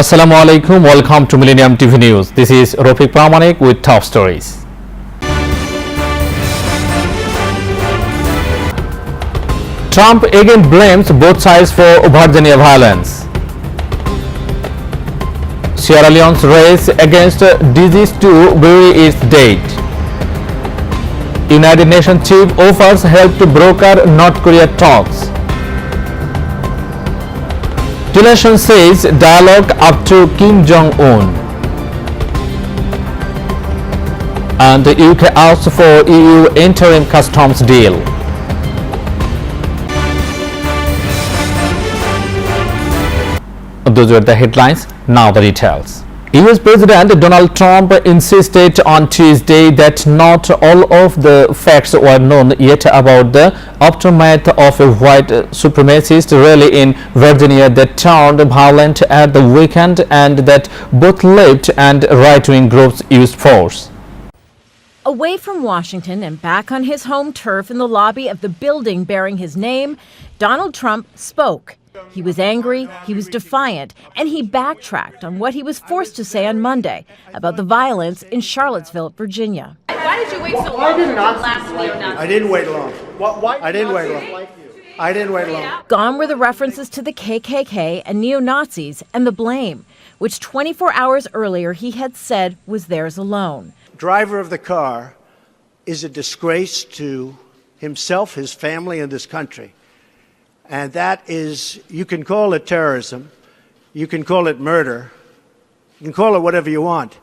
Assalamu alaikum. Welcome to Millennium TV News. This is Rafiq Pramanik with top stories. Trump again blames both sides for Virginia violence. Sierra Leone's race against disease to bury its dead. United Nations chief offers help to broker North Korea talks. Tillerson says dialogue up to Kim Jong-un. And the UK asks for EU interim customs deal. Those were the headlines, now the details. US President Donald Trump insisted on Tuesday that not all of the facts were known yet about the aftermath of a white supremacist rally in Virginia that turned violent at the weekend and that both left and right-wing groups used force. Away from Washington and back on his home turf in the lobby of the building bearing his name, Donald Trump spoke. He was angry, he was defiant, and he backtracked on what he was forced to say on Monday about the violence in Charlottesville, Virginia. Why did you wait so long to last neo-Nazi? I didn't wait long. I didn't wait long. I didn't wait long. Gone were the references to the KKK and neo-Nazis and the blame, which 24 hours earlier he had said was theirs alone. Driver of the car is a disgrace to himself, his family, and this country. And that is, you can call it terrorism, you can call it murder, you can call it whatever you want.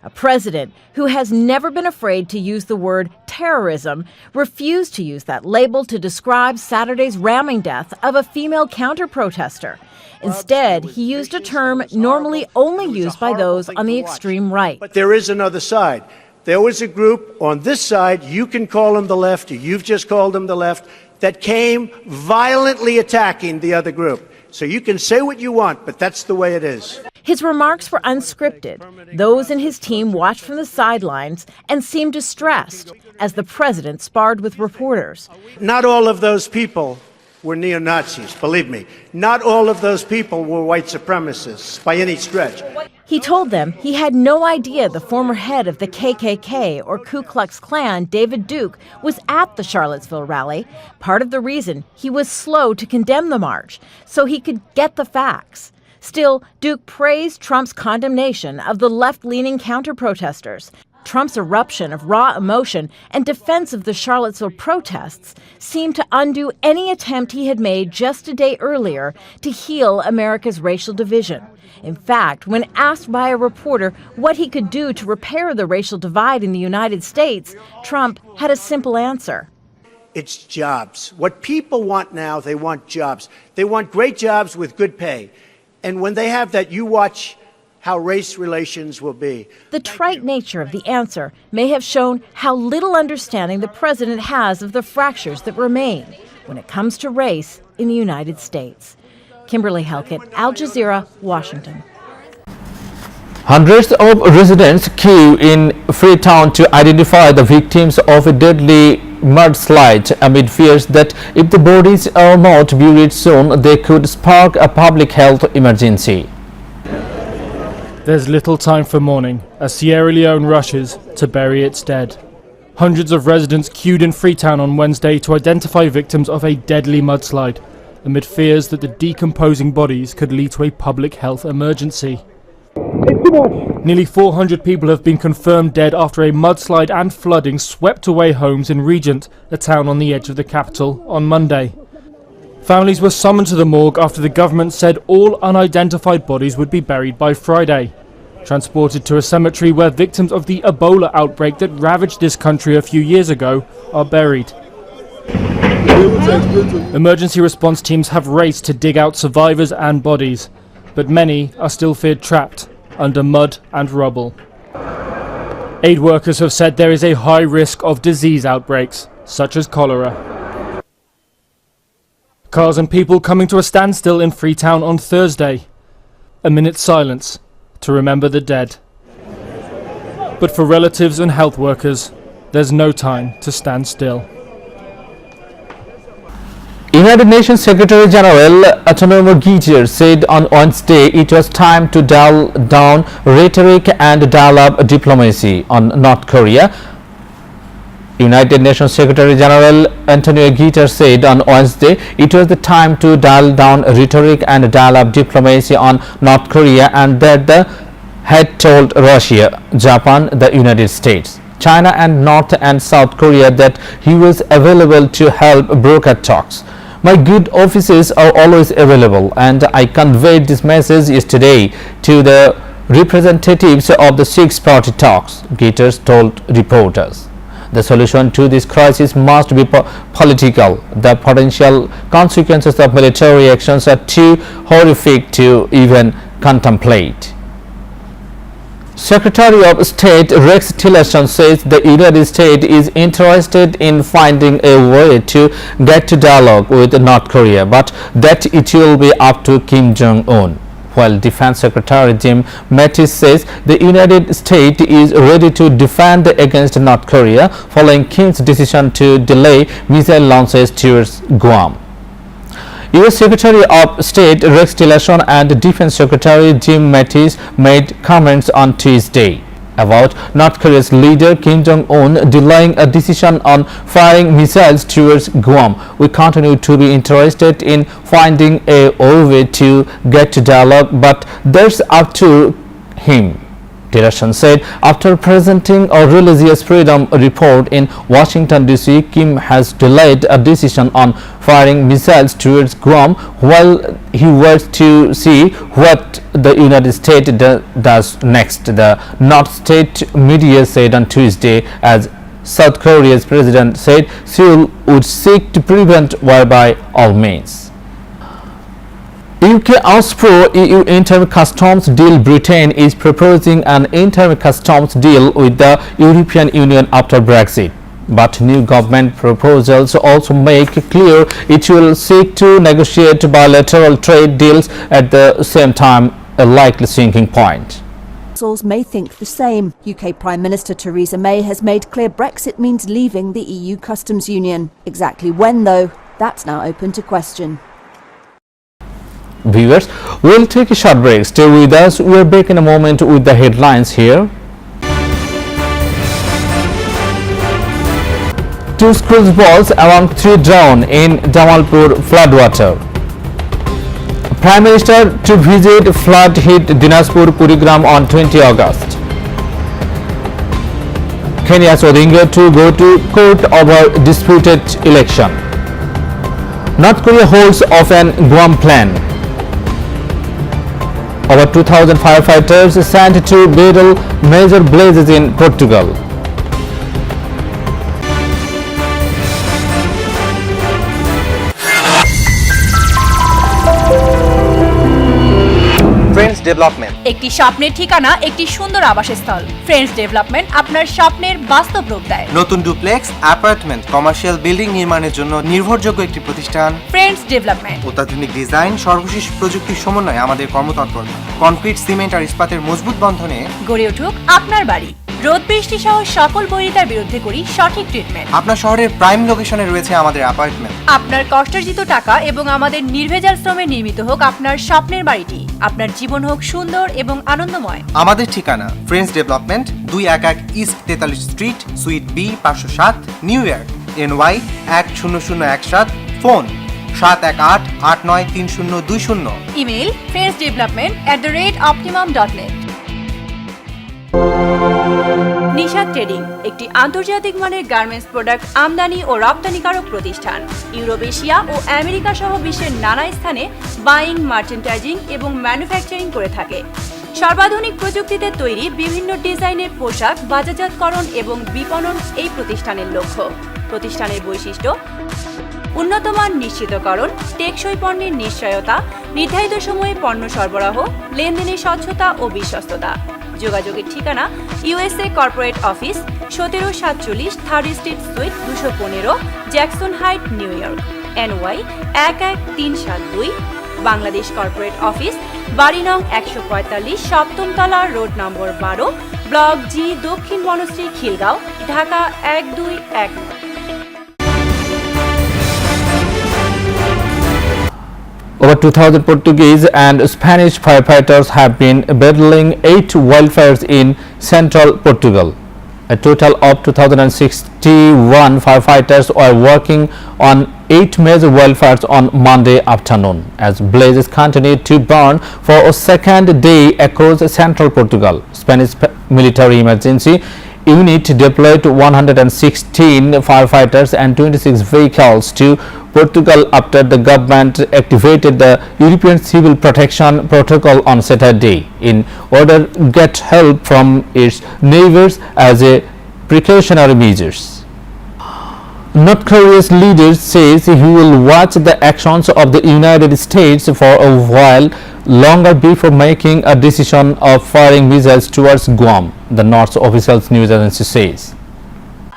A president who has never been afraid to use the word terrorism refused to use that label to describe Saturday's ramming death of a female counter-protester. Instead, he used a term normally only used by those on the extreme right. But there is another side. There was a group on this side, you can call them the left, or you've just called them the left, that came violently attacking the other group. So you can say what you want, but that's the way it is. His remarks were unscripted. Those in his team watched from the sidelines and seemed distressed as the president sparred with reporters. Not all of those people were neo-Nazis, believe me. Not all of those people were white supremacists by any stretch. He told them he had no idea the former head of the KKK or Ku Klux Klan, David Duke, was at the Charlottesville rally. Part of the reason he was slow to condemn the march, so he could get the facts. Still, Duke praised Trump's condemnation of the left-leaning counter-protesters. Trump's eruption of raw emotion and defense of the Charlottesville protests seemed to undo any attempt he had made just a day earlier to heal America's racial division. In fact, when asked by a reporter what he could do to repair the racial divide in the United States, Trump had a simple answer. It's jobs. What people want now, they want jobs. They want great jobs with good pay. And when they have that, you watch how race relations will be. The trite nature of the answer may have shown how little understanding the president has of the fractures that remain when it comes to race in the United States. Kimberly Helkett, Al Jazeera, Washington. Hundreds of residents queue in Freetown to identify the victims of a deadly mudslide amid fears that if the bodies are not buried soon, they could spark a public health emergency. There's little time for mourning as Sierra Leone rushes to bury its dead. Hundreds of residents queued in Freetown on Wednesday to identify victims of a deadly mudslide, amid fears that the decomposing bodies could lead to a public health emergency. Nearly 400 people have been confirmed dead after a mudslide and flooding swept away homes in Regent, a town on the edge of the capital, on Monday. Families were summoned to the morgue after the government said all unidentified bodies would be buried by Friday, transported to a cemetery where victims of the Ebola outbreak that ravaged this country a few years ago are buried. Emergency response teams have raced to dig out survivors and bodies, but many are still feared trapped under mud and rubble. Aid workers have said there is a high risk of disease outbreaks, such as cholera. Cars and people coming to a standstill in Freetown on Thursday. A minute's silence to remember the dead. But for relatives and health workers, there's no time to stand still. United Nations Secretary General Antonio Guterres said on Wednesday it was time to dial down rhetoric and dial up diplomacy on North Korea. United Nations Secretary General Antonio Guterres said on Wednesday it was the time to dial down rhetoric and dial up diplomacy on North Korea, and that the had told Russia, Japan, the United States, China and North and South Korea that he was available to help broker talks. My good offices are always available, and I conveyed this message yesterday to the representatives of the six-party talks, Guterres told reporters. The solution to this crisis must be political. The potential consequences of military actions are too horrific to even contemplate. Secretary of State Rex Tillerson says the United States is interested in finding a way to get to dialogue with North Korea, but that it will be up to Kim Jong-un. While Defense Secretary Jim Mattis says the United States is ready to defend against North Korea following Kim's decision to delay missile launches towards Guam. U.S. Secretary of State Rex Tillerson and Defense Secretary Jim Mattis made comments on Tuesday about North Korea's leader Kim Jong-un delaying a decision on firing missiles towards Guam. We continue to be interested in finding a way to get to dialogue, but that's up to him, Tillerson said after presenting a religious freedom report in Washington, D.C. Kim has delayed a decision on firing missiles towards Guam while he waits to see what the United States does next, the North State media said on Tuesday, as South Korea's president said Seoul would seek to prevent war by all means. UK asks for EU interim customs deal. Britain is proposing an interim customs deal with the European Union after Brexit. But new government proposals also make clear it will seek to negotiate bilateral trade deals at the same time, a likely sinking point. Brussels may think the same. UK Prime Minister Theresa May has made clear Brexit means leaving the EU customs union. Exactly when, though, that's now open to question. Viewers, we'll take a short break. Stay with us. We're back in a moment with the headlines here. Two school balls around 3 drowned in Jamalpur floodwater. Prime Minister to visit flood-hit Dinajpur Kurigram on 20 August. Kenya's Odinga to go to court over disputed election. North Korea holds off an Guam plan. Over 2,000 firefighters sent to battle major blazes in Portugal. Friends development একটি স্বপ্নের ঠিকানা, একটি সুন্দর আবাসস্থল। Friends development আপনার স্বপ্নের বাস্তব রূপ দেয়। নতুন ডুপ্লেক্স, অ্যাপার্টমেন্ট, কমার্শিয়াল বিল্ডিং নির্মাণের জন্য নির্ভরযোগ্য একটি প্রতিষ্ঠান। ফ্রেন্ডস ডেভেলপমেন্ট অত্যাধুনিক ডিজাইন, সর্বশেষ প্রযুক্তির সমন্বয়ে আমাদের কর্মতৎপরতা কনক্রিট, সিমেন্ট আর ইস্পাতের মজবুত বন্ধনে গড়ে উঠুক আপনার বাড়ি। রোদ বৃষ্টি সহ সকল বৈরিতার বিরুদ্ধে করি সঠিক ট্রিটমেন্ট। আপনার শহরের প্রাইম লোকেশনে রয়েছে আমাদের অ্যাপার্টমেন্ট। আপনার কষ্টার্জিত টাকা এবং আমাদের নির্ভেজাল শ্রমে নির্মিত হোক আপনার স্বপ্নের বাড়িটি। আপনার জীবন হোক সুন্দর এবং আনন্দময়। আমাদের ঠিকানা friends development, 211 east 43 street, suite B, 507, New York, NY 10017, phone 718-893020। Email friendsdevelopment@optimum.net। Nisha trading একটি আন্তর্জাতিক মানের গার্মেন্টস প্রোডাক্ট আমদানি ও রপ্তানিকারক প্রতিষ্ঠান। ইউরোপ, এশিয়া ও আমেরিকা সহ বিশ্বের নানা স্থানে বাইং, মার্চেন্টাইজিং এবং ম্যানুফ্যাকচারিং করে থাকে। সর্বাধুনিক প্রযুক্তিতে তৈরি বিভিন্ন ডিজাইনের পোশাক বাজারজাতকরণ এবং বিপণন এই প্রতিষ্ঠানের লক্ষ্য। প্রতিষ্ঠানের বৈশিষ্ট্য: উন্নত মান নিশ্চিতকরণ, টেকসই পণ্যের নিশ্চয়তা, নির্ধারিত সময়ে পণ্য সরবরাহ, লেনদেনের স্বচ্ছতা ও বিশ্বস্ততা। যোগাযোগের ঠিকানা: USA corporate office, 1747 third street sweet 215, Jackson height, new York, NY 11372। Bangladesh corporate office, বাড়ি নং 145, সপ্তম তলা, রোড নম্বর 12, ব্লক জি, দক্ষিণ Banasree, Khilgaon, Dhaka 1219। Over 2,000 Portuguese and Spanish firefighters have been battling 8 wildfires in central Portugal. A total of 2,061 firefighters were working on 8 major wildfires on Monday afternoon as blazes continued to burn for a second day across central Portugal. Spanish military emergency unit deployed 116 firefighters and 26 vehicles to Portugal after the government activated the European Civil Protection Protocol on Saturday in order to get help from its neighbors as a precautionary measures. North Korea's leader says he will watch the actions of the United States for a while longer before making a decision of firing missiles towards Guam, the North's official news agency says.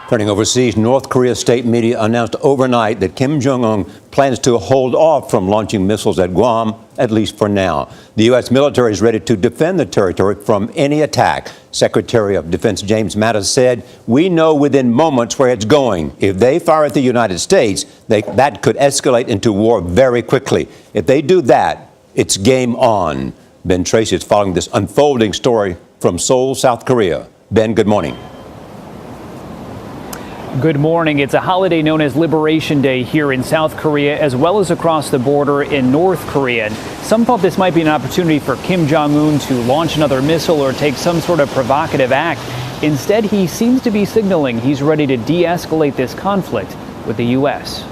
Turning overseas, North Korea's state media announced overnight that Kim Jong-un plans to hold off from launching missiles at Guam, at least for now. The U.S. military is ready to defend the territory from any attack. Secretary of Defense James Mattis said, "We know within moments where it's going. If they fire at the United States, that could escalate into war very quickly. If they do that, it's game on." Ben Tracy is following this unfolding story from Seoul, South Korea. Ben, good morning. Good morning. It's a holiday known as Liberation Day here in South Korea, as well as across the border in North Korea. And some thought this might be an opportunity for Kim Jong-un to launch another missile or take some sort of provocative act. Instead, he seems to be signaling he's ready to de-escalate this conflict with the U.S.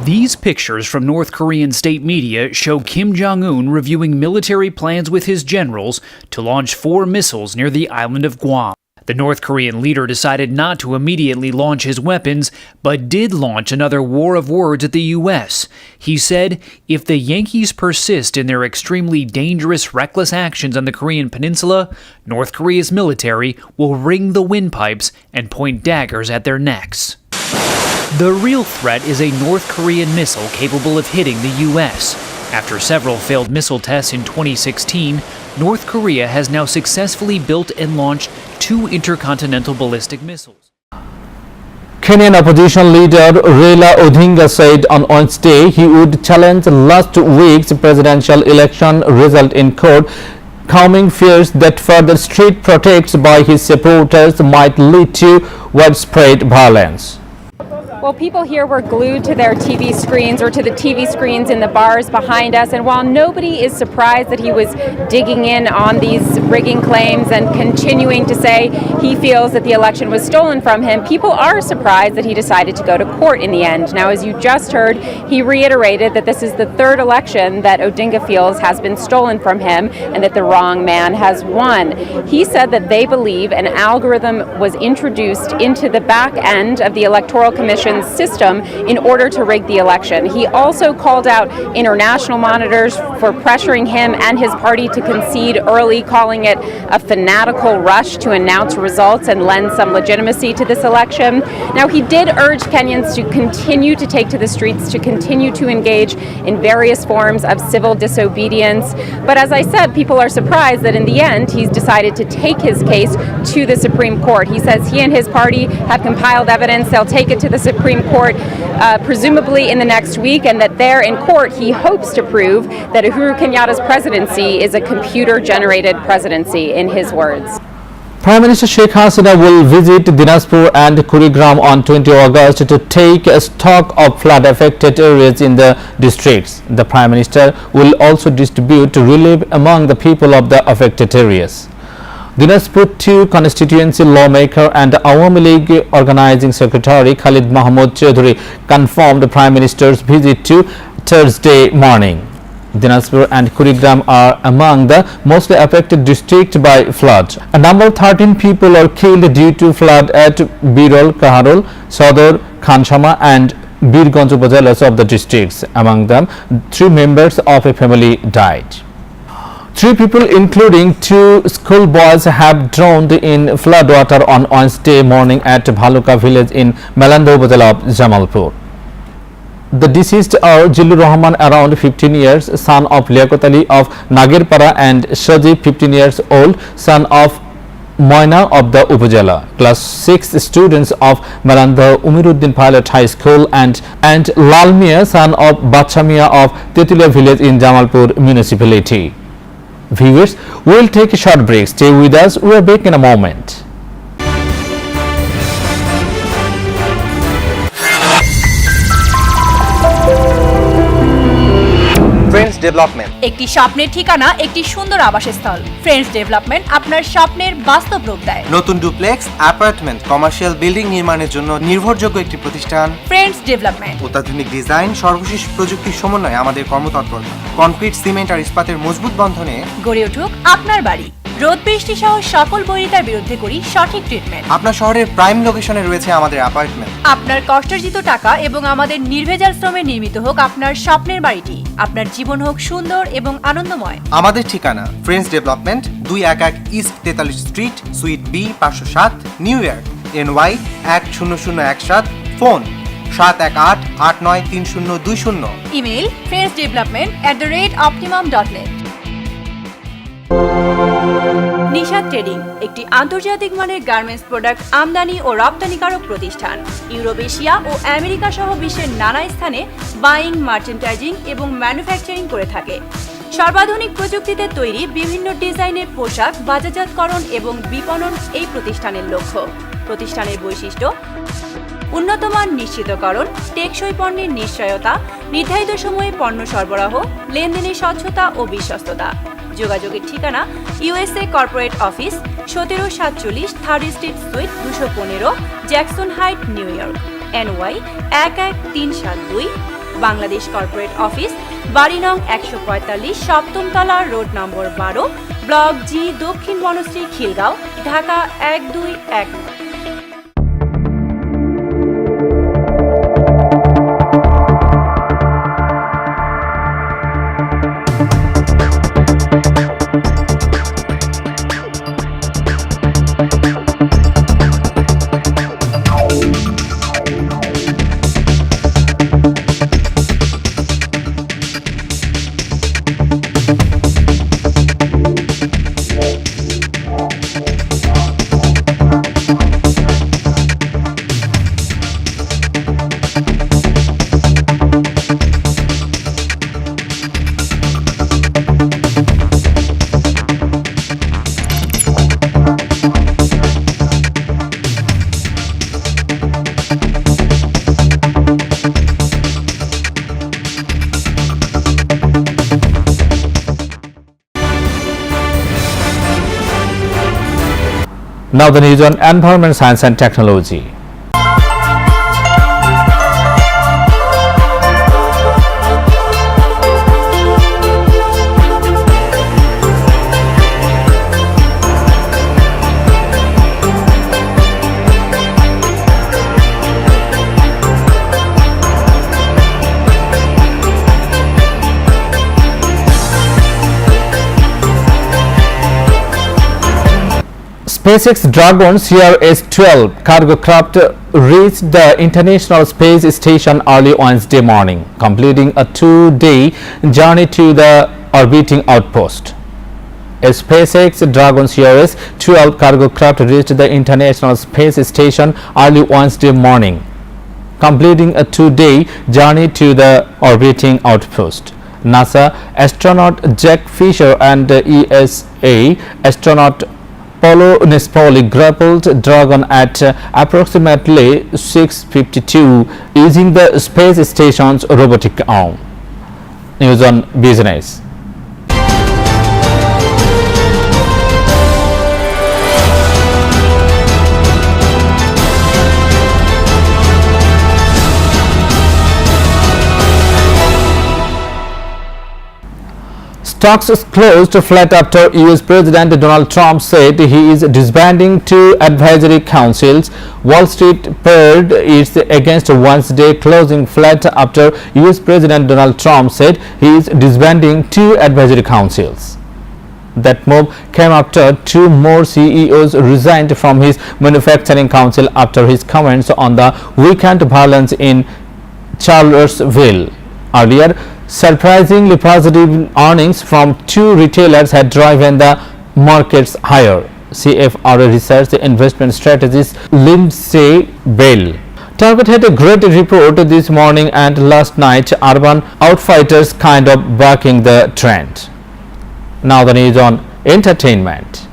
These pictures from North Korean state media show Kim Jong-un reviewing military plans with his generals to launch 4 missiles near the island of Guam. The North Korean leader decided not to immediately launch his weapons, but did launch another war of words at the U.S. He said, if the Yankees persist in their extremely dangerous, reckless actions on the Korean peninsula, North Korea's military will ring the windpipes and point daggers at their necks. The real threat is a North Korean missile capable of hitting the U.S. After several failed missile tests in 2016, North Korea has now successfully built and launched 2 intercontinental ballistic missiles. Kenyan opposition leader Raila Odinga said on Wednesday he would challenge last week's presidential election result in court, calming fears that further street protests by his supporters might lead to widespread violence. Well, people here were glued to their TV screens or to the TV screens in the bars behind us, and while nobody is surprised that he was digging in on these rigging claims and continuing to say he feels that the election was stolen from him, people are surprised that he decided to go to court in the end. Now, as you just heard, he reiterated that this is the 3rd election that Odinga feels has been stolen from him and that the wrong man has won. He said that they believe an algorithm was introduced into the back end of the Electoral Commission system in order to rig the election. He also called out international monitors for pressuring him and his party to concede early, calling it a fanatical rush to announce results and lend some legitimacy to this election. Now, he did urge Kenyans to continue to take to the streets, to continue to engage in various forms of civil disobedience. But as I said, people are surprised that in the end, he's decided to take his case to the Supreme Court. He says he and his party have compiled evidence. They'll take it to the Supreme Court presumably in the next week, and that there in court he hopes to prove that Uhuru Kenyatta's presidency is a computer-generated presidency, in his words. Prime Minister Sheikh Hasina will visit Dinajpur and Kurigram on 20 August to take stock of flood-affected areas in the districts. The Prime Minister will also distribute relief among the people of the affected areas. Dinajpur 2 constituency lawmaker and Awami League organizing secretary Khalid Mahmood Chaudhary confirmed the Prime Minister's visit to Thursday morning. Dinajpur and Kurigram are among the mostly affected districts by flood. A number of 13 people are killed due to flood at Birol, Kaharol, Sador, Khanshama and Birganj upazalas of the districts. Among them, 3 members of a family died. 3 people, including 2 schoolboys, have drowned in floodwater on Wednesday morning at Bhaluka village in Melando upazala of Jamalpur. The deceased are Jilur Rahman, around 15 years, son of Liaquat Ali of Nagirpara, and Shajib, 15 years old, son of Moina of the Upajala. Class 6 students of Malanda Umiruddin Pilot High School and Lalmia, son of Bachamia of Tetulia village in Jamalpur municipality. Viewers, we will take a short break. Stay with us. We are back in a moment. Friends development একটি স্বপ্নের ঠিকানা, একটি সুন্দর আবাসস্থল। Friends development আপনার স্বপ্নের বাস্তব রূপ দেয়। নতুন ডুপ্লেক্স, অ্যাপার্টমেন্ট, কমার্শিয়াল বিল্ডিং নির্মাণের জন্য নির্ভরযোগ্য একটি প্রতিষ্ঠান। ফ্রেন্ডস ডেভেলপমেন্ট অত্যাধুনিক ডিজাইন, সর্বশেষ প্রযুক্তির সমন্বয়ে আমাদের কর্মতৎপরতা কনক্রিট, সিমেন্ট আর ইস্পাতের মজবুত বন্ধনে গড়ে উঠুক আপনার বাড়ি। রোদ বৃষ্টি সহ সকল বৈরিতার বিরুদ্ধে করি সঠিক ট্রিটমেন্ট। আপনার শহরের প্রাইম লোকেশনে রয়েছে আমাদের অ্যাপার্টমেন্ট। আপনার কষ্টার্জিত টাকা এবং আমাদের নির্ভেজাল শ্রমে নির্মিত হোক আপনার স্বপ্নের বাড়িটি। আপনার জীবন হোক সুন্দর এবং আনন্দময়। আমাদের ঠিকানা friends development, 211 east 43 street, suite B, 507, New York, NY 10017, phone 718-893020। Email friendsdevelopment@optimum.net। Nishad trading একটি আন্তর্জাতিক মানের গার্মেন্টস প্রোডাক্ট আমদানি ও রপ্তানিকারক প্রতিষ্ঠান। ইউরোপ, এশিয়া ও আমেরিকা সহ বিশ্বের নানা স্থানে বাইং, মার্চেন্টাইজিং এবং ম্যানুফ্যাকচারিং করে থাকে। সর্বাধুনিক প্রযুক্তিতে তৈরি বিভিন্ন ডিজাইনের পোশাক বাজারজাতকরণ এবং বিপণন এই প্রতিষ্ঠানের লক্ষ্য। প্রতিষ্ঠানের বৈশিষ্ট্য: উন্নতমান নিশ্চিতকরণ, টেকসই পণ্যের নিশ্চয়তা, নির্ধারিত সময়ে পণ্য সরবরাহ, লেনদেনের স্বচ্ছতা ও বিশ্বস্ততা। যোগাযোগের ঠিকানা: USA corporate office, 1747 third street sweet 215, Jackson height, new York, NY 11372। Bangladesh corporate office, বাড়ি নং 145, সপ্তম তলা, রোড নম্বর 12, ব্লক জি, দক্ষিণ Banasree, Khilgaon, Dhaka 1219। Now the news on environment, science and technology. SpaceX Dragon CRS-12 cargo craft reached the International Space Station early Wednesday morning, completing a 2-day journey to the orbiting outpost. A SpaceX Dragon CRS-12 cargo craft reached the International Space Station early Wednesday morning, completing a 2-day journey to the orbiting outpost. NASA astronaut Jack Fisher and ESA astronaut Paulo Nespoli grappled Dragon at approximately 6:52 using the space station's robotic arm. News on business. Stocks closed flat after US President Donald Trump said he is disbanding 2 advisory councils. Wall Street pared its against Wednesday, closing flat after US President Donald Trump said he is disbanding 2 advisory councils. That move came after 2 more CEOs resigned from his manufacturing council after his comments on the weekend violence in Charlottesville. Earlier, surprisingly positive earnings from 2 retailers had driven the markets higher. CFRA Research Investment Strategist Lindsay Bell. Target had a great report this morning and last night. Urban Outfitters kind of bucking the trend. Now the news on entertainment.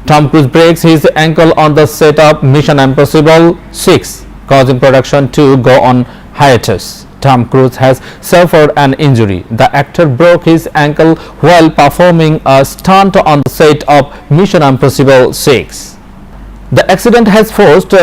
Tom Cruise breaks his ankle on the set of Mission Impossible 6, causing production to go on hiatus. Tom Cruise has suffered an injury. The actor broke his ankle while performing a stunt on the set of Mission Impossible 6. The accident has forced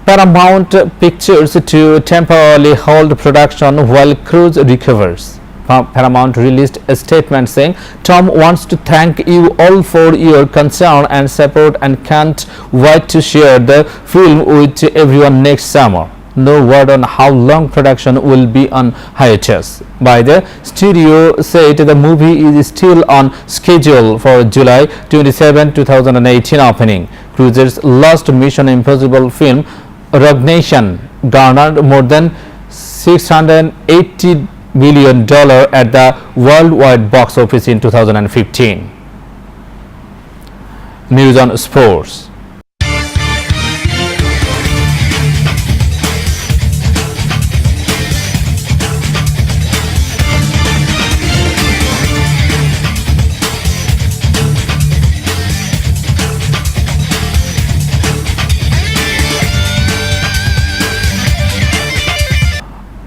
Paramount Pictures to temporarily hold production while Cruise recovers. Paramount released a statement saying, "Tom wants to thank you all for your concern and support and can't wait to share the film with everyone next summer." No word on how long production will be on hiatus. By the studio said the movie is still on schedule for July 27, 2018 opening. Cruise's last Mission Impossible film, Rogue Nation, garnered more than $680 million at the worldwide box office in 2015. News on sports.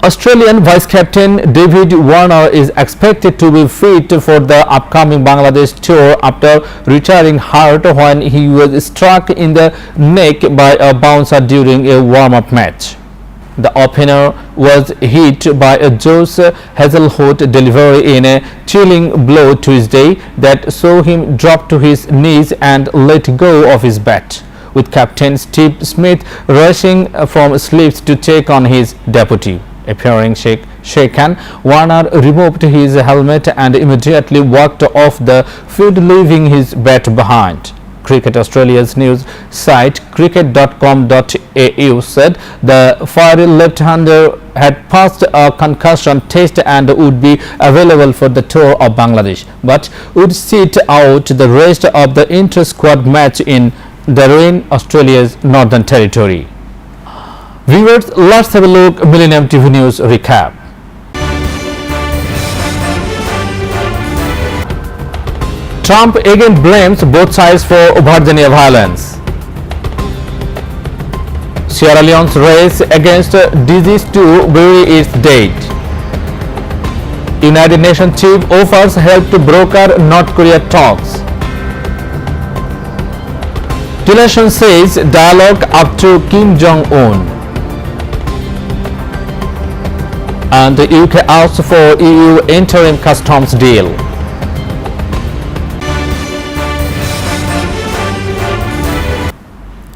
Australian vice-captain David Warner is expected to be fit for the upcoming Bangladesh tour after retiring hurt when he was struck in the neck by a bouncer during a warm-up match. The opener was hit by a Josh Hazlewood delivery in a chilling blow Tuesday that saw him drop to his knees and let go of his bat, with Captain Steve Smith rushing from slips to take on his deputy. Appearing shaken, Warner removed his helmet and immediately walked off the field, leaving his bat behind. Cricket Australia's news site cricket.com.au said the fiery left-hander had passed a concussion test and would be available for the tour of Bangladesh, but would sit out the rest of the inter-squad match in Darwin, Australia's Northern Territory. Viewers, let's have a look Millennium TV News recap. Trump again blames both sides for Virginia violence. Sierra Leone's race against disease to bury its dead. United Nations chief offers help to broker North Korea talks. Tillerson says dialogue up to Kim Jong-un. And the UK asks for EU interim customs deal.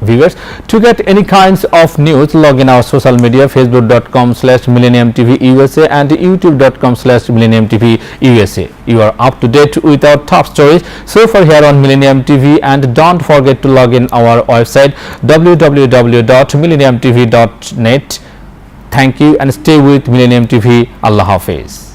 Viewers, to get any kinds of news, log in our social media, facebook.com/MillenniumTVUSA and youtube.com/MillenniumTVUSA. You are up to date with our top stories so far here on Millennium TV, and don't forget to log in our website www.millenniumtv.net. Thank you and stay with Millennium TV. Allah Hafiz.